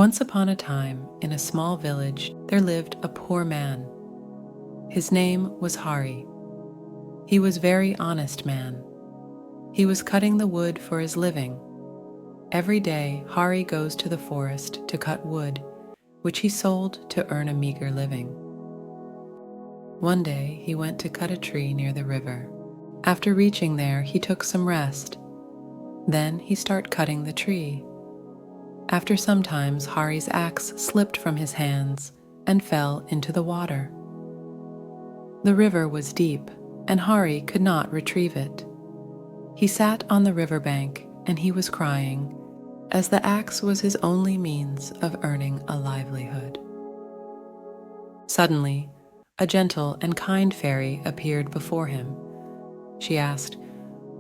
Once upon a time, in a small village, there lived a poor man. His name was Hari. He was a very honest man. He was cutting the wood for his living. Every day, Hari goes to the forest to cut wood, which he sold to earn a meager living. One day, he went to cut a tree near the river. After reaching there, he took some rest. Then he started cutting the tree. After some time, Hari's axe slipped from his hands and fell into the water. The river was deep, and Hari could not retrieve it. He sat on the riverbank and he was crying, as the axe was his only means of earning a livelihood. Suddenly, a gentle and kind fairy appeared before him. She asked,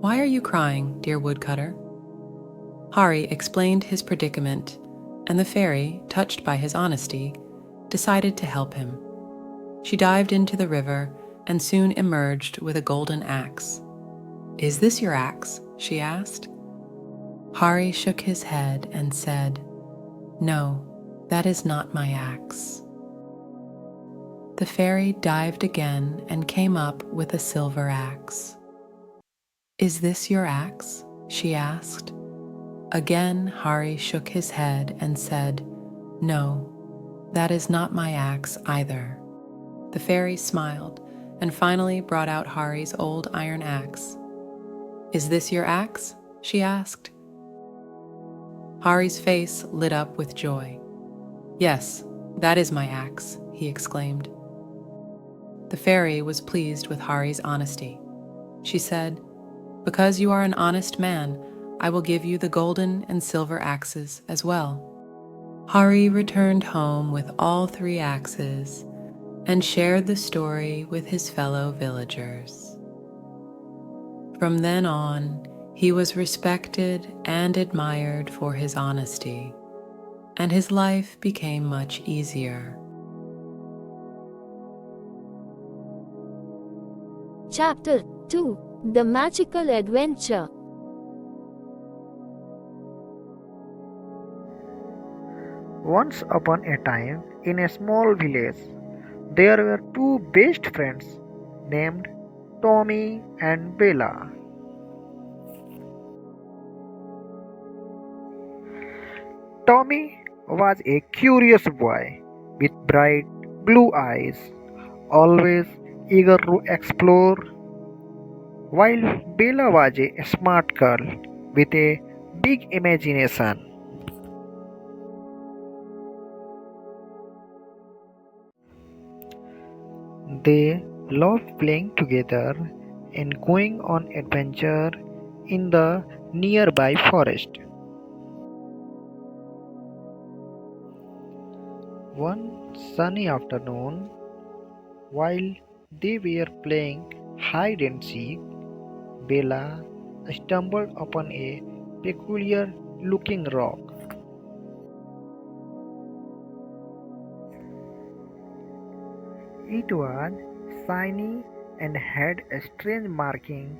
"Why are you crying, dear woodcutter?" Hari explained his predicament, and the fairy, touched by his honesty, decided to help him. She dived into the river and soon emerged with a golden axe. "Is this your axe?" she asked. Hari shook his head and said, "No, that is not my axe." The fairy dived again and came up with a silver axe. "Is this your axe?" she asked. Again, Hari shook his head and said, "No, that is not my axe either." The fairy smiled and finally brought out Hari's old iron axe. "Is this your axe?" she asked. Hari's face lit up with joy. "Yes, that is my axe," he exclaimed. The fairy was pleased with Hari's honesty. She said, "Because you are an honest man, I will give you the golden and silver axes as well." Hari returned home with all 3 axes and shared the story with his fellow villagers. From then on, he was respected and admired for his honesty, and his life became much easier. Chapter 2: The Magical Adventure. Once upon a time, in a small village, there were 2 best friends named Tommy and Bella. Tommy was a curious boy with bright blue eyes, always eager to explore, while Bella was a smart girl with a big imagination. They loved playing together and going on adventure in the nearby forest. One sunny afternoon, while they were playing hide and seek, Bella stumbled upon a peculiar looking rock. It was shiny and had a strange marking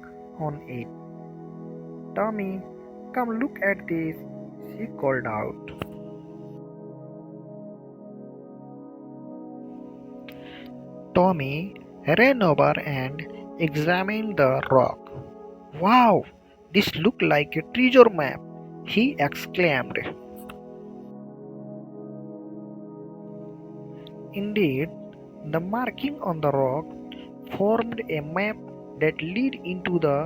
on it. "Tommy, come look at this," she called out. Tommy ran over and examined the rock. "Wow, this looks like a treasure map," he exclaimed. Indeed, the marking on the rock formed a map that led into the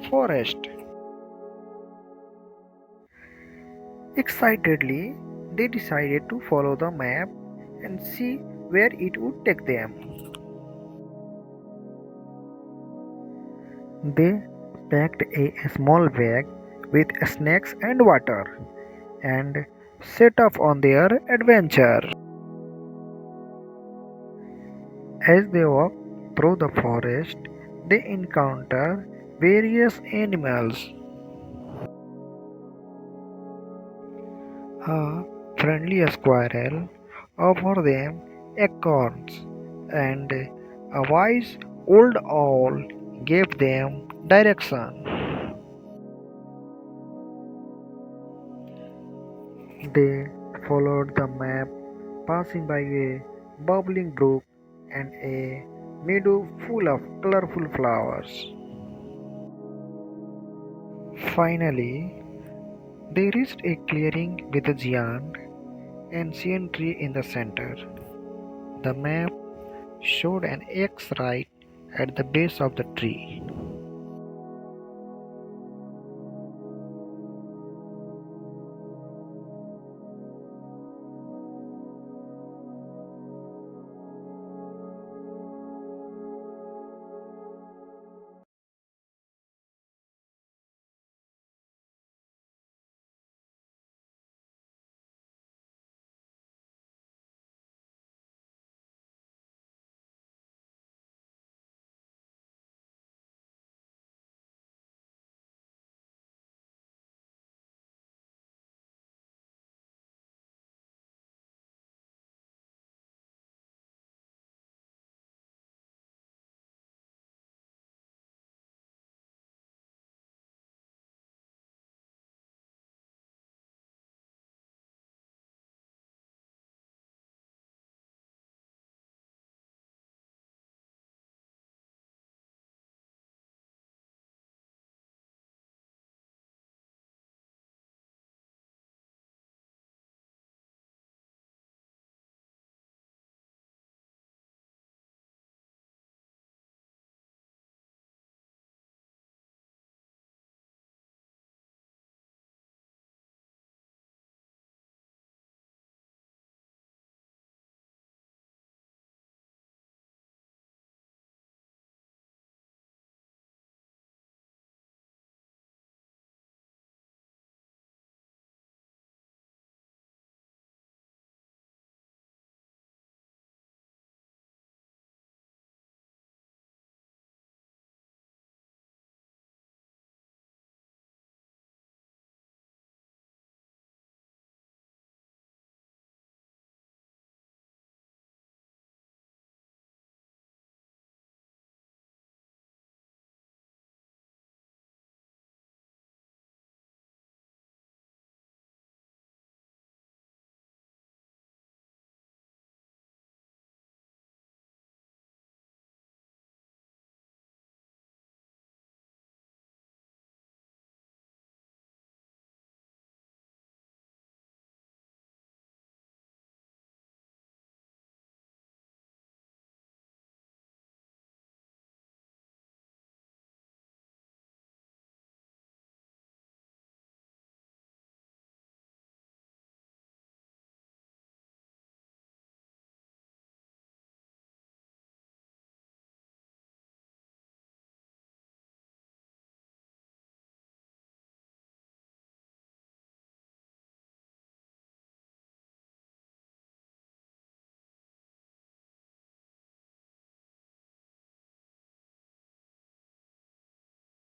forest. Excitedly, they decided to follow the map and see where it would take them. They packed a small bag with snacks and water and set off on their adventure. As they walked through the forest, they encountered various animals. A friendly squirrel offered them acorns, and a wise old owl gave them direction. They followed the map, passing by a bubbling brook and a meadow full of colorful flowers. Finally, they reached a clearing with a giant, ancient tree in the center. The map showed an X right at the base of the tree.